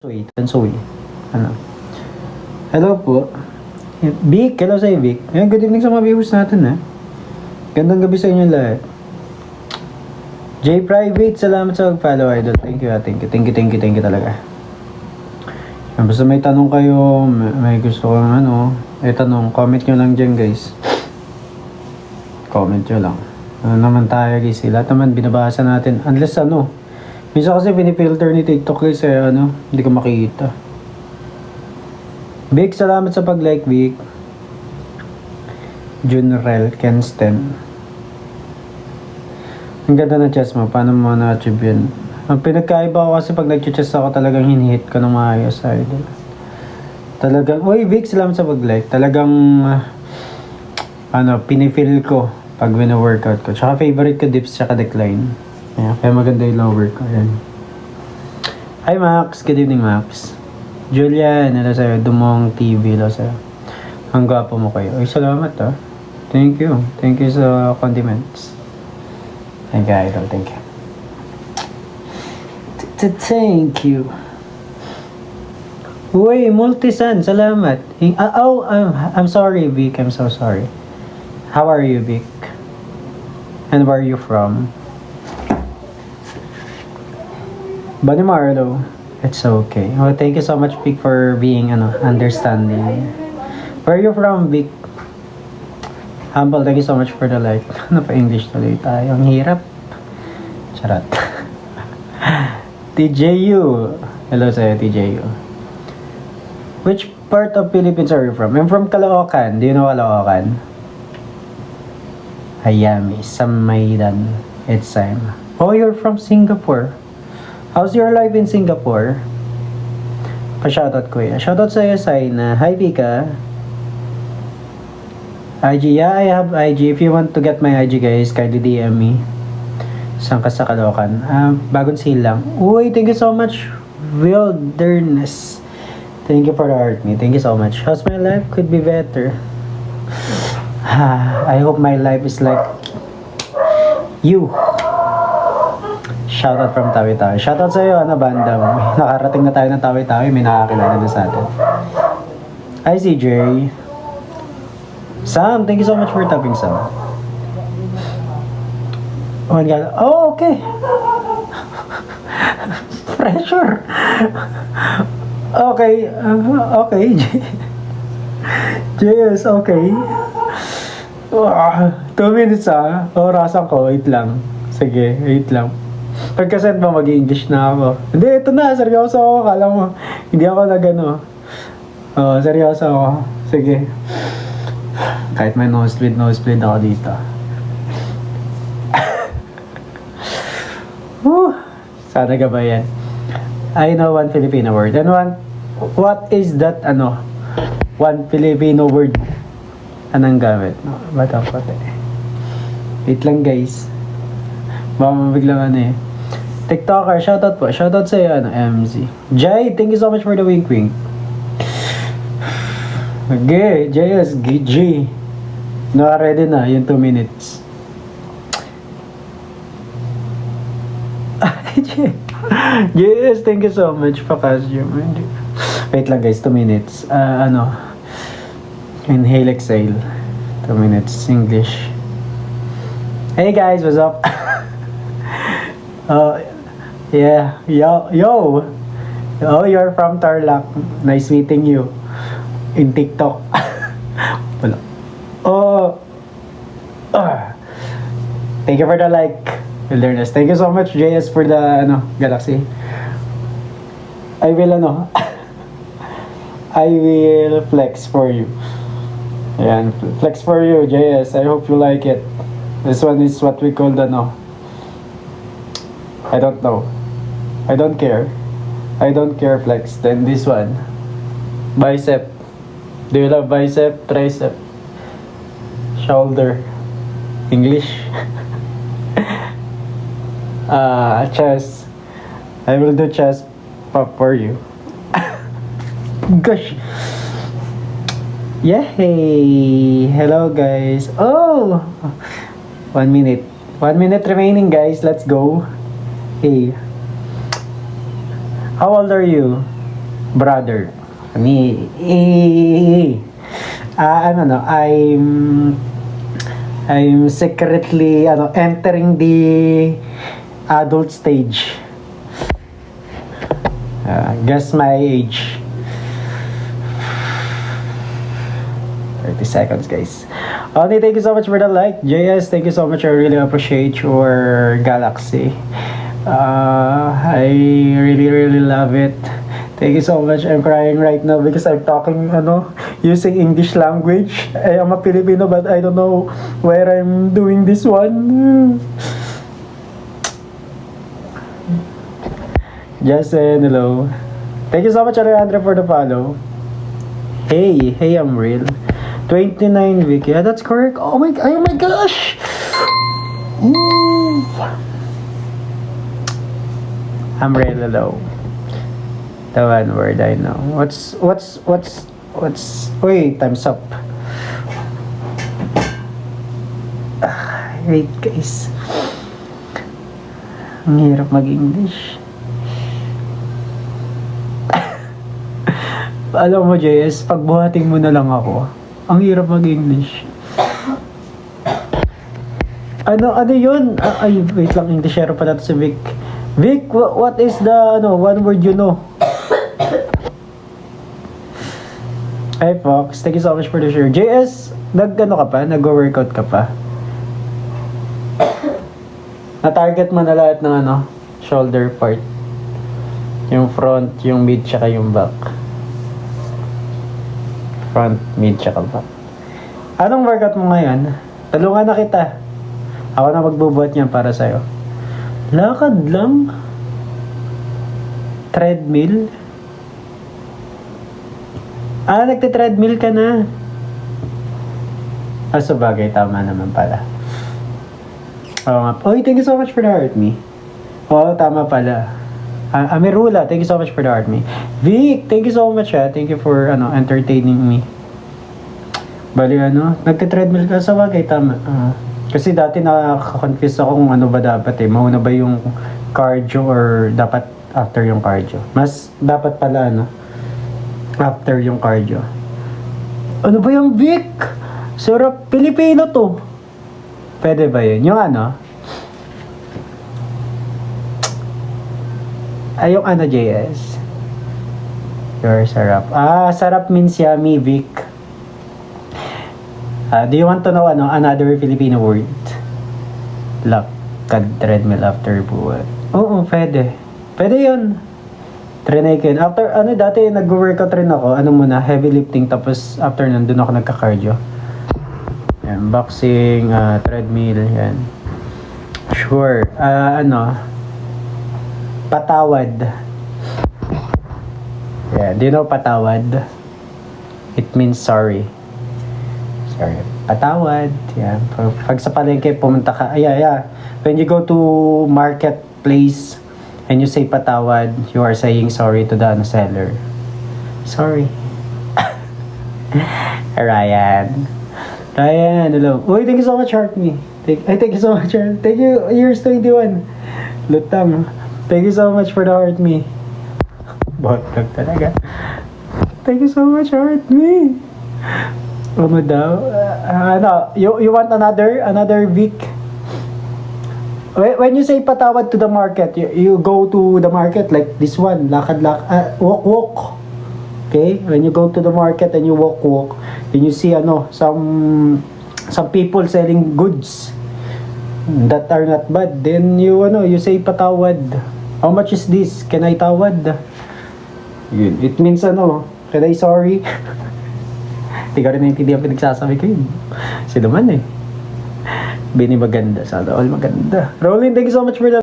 Tansoy. Ano? Hello po. Vic, hello sa'yo Vic. Ayan, good evening sa mga viewers natin Gandang gabi sa inyo lahat. J Private, salamat sa pag-follow idol. Thank you talaga. Basta may tanong kayo, may gusto kong tanong, comment nyo lang dyan guys. Comment nyo lang. Ano naman tayo guys, lahat naman binabasa natin. Unless minsan kasi pinifilter ni TikTok guys hindi ko makikita. Vic, salamat sa pag-like Vic. Junrel Kensten. Ang ganda na chess mo, paano mo na-achieve yun? Ang pinagkaiba ko kasi pag nag-chess ako talagang hinihit ko ng maayos idol. Talagang, uy Vic, salamat sa pag-like. Talagang, pinifeel ko pag wina-workout ko. Tsaka favorite ko dips tsaka decline. Ayan, kaya maganda yung lower ko. Ayan. Hi Max, good evening Max. Julian, hello sa'yo. Dumong TV, hello sa'yo. Ang gwapo mo kayo. Ay, salamat Thank you. Thank you sa condiments. Thank you, idol. Thank you. Thank you. Uy, Multisan, salamat. I'm sorry, Vic. I'm so sorry. How are you, Vic? And where are you from? Bunny Marlo, it's okay. Well, thank you so much, Vic, for being understanding. Where are you from, Vic? Humble, thank you so much for the like. Pa-English tuloy tayo. Ang hirap. Charot. TJU. Hello sa'yo, TJU. Which part of Philippines are you from? I'm from Caloocan. Do you know Caloocan? Hayami, Samaydan. It's time. Oh, you're from Singapore. How's your life in Singapore? Pa-shoutout ko yan. Shoutout sa'yo, Saina. Hi, Vika. IG, yeah, I have IG. If you want to get my IG, guys, kindly DM me. Saan ka sa Caloocan? Bagong silang. Uy, thank you so much. Wilderness. Thank you for the art me. Thank you so much. How's my life? Could be better. I hope my life is like you. Shoutout from Tawi-Tawi. Shoutout sa'yo, banda mo. Nakarating na tayo ng Tawi-Tawi. May nakakilala na sa atin. Hi, CJ. Sam, thank you so much for tapping, Sam. Oh my God. Oh, okay. Pressure. Okay. Okay. Yes, okay. 2 minutes Orasan ko. Wait lang. Sige, wait lang. Pagkasend mo, mag-i-English na ako. Hindi, ito na. Seryoso ako. Kala mo. Hindi ako seryoso ako. Sige. Kahit may nosebleed ako dito. Sana ka ba yan? I know one Filipino word. And what is that, one Filipino word? Anong gamit? Ba't ang pati? Wait lang, guys. Baka mabiglang TikToker, shoutout po. Shoutout sa'yo, MZ. Jay, thank you so much for the wink-wink. Okay, JS, G. Ready na, yung 2 minutes. JS, thank you so much for costume. Wait lang guys, 2 minutes. Inhale, exhale. 2 minutes, English. Hey guys, what's up? Yeah, yo. Oh, you're from Tarlac. Nice meeting you. In TikTok. Wala. Thank you for the like. Wilderness. Thank you so much, JS, for the Galaxy. I will I will flex for you. Ayan, flex for you, JS. I hope you like it. This one is what we call I don't know. I don't care. I don't care flex. Then this one. Bicep. Do you love bicep? Tricep. Shoulder. English. Chest. I will do chest pop for you. Gosh. Yay! Hello guys. Oh! 1 minute. 1 minute remaining guys. Let's go. Hey. How old are you? brother. I'm secretly entering the adult stage. Guess my age. 30 seconds, guys. Oni, thank you so much for the like. JS, thank you so much. I really appreciate your Galaxy. I really love it. Thank you so much. I'm crying right now because I'm talking using English language. I am a Filipino but I don't know where I'm doing this one. Just saying hello. Thank you so much, Alejandra, for the follow. Hey, I'm real. 29 week. Yeah, that's correct. Oh my gosh. Ooh. I'm really low. The one word I know. What's wait, time's up. Wait, guys. Ang hirap mag-English. Alam mo, JS, pagbuhating mo na lang ako. Ang hirap mag-English. Ano yun? Ay, wait lang, English share pa natin si Vic. Vic, what is the one word you know? Hey Fox, thank you so much for the share. JS, nag-workout ka pa? Na-target mo na lahat ng shoulder part. Yung front, yung mid, tsaka yung back. Front, mid, tsaka back. Anong workout mo ngayon? Tulungan na kita. Ako na magbubuhat niyan para sa'yo. Lakad lang? Treadmill? Nagte-treadmill ka na. Sa bagay, tama naman pala. Oo nga. Oy, thank you so much for the heart me. Oo, tama pala. Amirula, thank you so much for the heart me. Vic, thank you so much Thank you for entertaining me. Bali nagte-treadmill ka, sa bagay, tama. Kasi dati nakaka-confuse ako kung ano ba dapat mauna ba yung cardio or dapat after yung cardio. Mas dapat pala after yung cardio. Ano ba yung Vic? Sarap, Pilipino to. Pwede ba yun? Yung yung JS. Your sarap. Sarap means yummy, Vic. Do you want to know another Filipino word? Lakad, treadmill after buhat. Oo, pwede. Pwede yun. Trinay ko yun. After, dati nag-workout rin ako. Heavy lifting. Tapos, after nun, dun ako nagka-cardio. Yan, boxing, treadmill, yan. Sure. Patawad. Yeah, do you know patawad? It means sorry. Sorry. Patawad. Yan. Pag sa palengke, pumunta ka. Yeah. When you go to marketplace, and you say patawad, you are saying sorry to the seller. Sorry. Ryan, hello. Uy, thank you so much, Heart Me. Thank you so much, Heart. Thank you, years 21. Lutang. Thank you so much for the Heart Me. Botog talaga. Thank you so much, Heart Me. Ano daw? You want another Vic? When you say patawad to the market, you go to the market like this one, walk. Okay? When you go to the market and you walk, and you see some people selling goods that are not bad, then you say patawad. How much is this? Can I tawad? Yun. It means can I sorry? Hindi ka rin naintindihan pinagsasabi ko yun. Sino man Bini maganda. Sana all maganda. Rolling, thank you so much for that.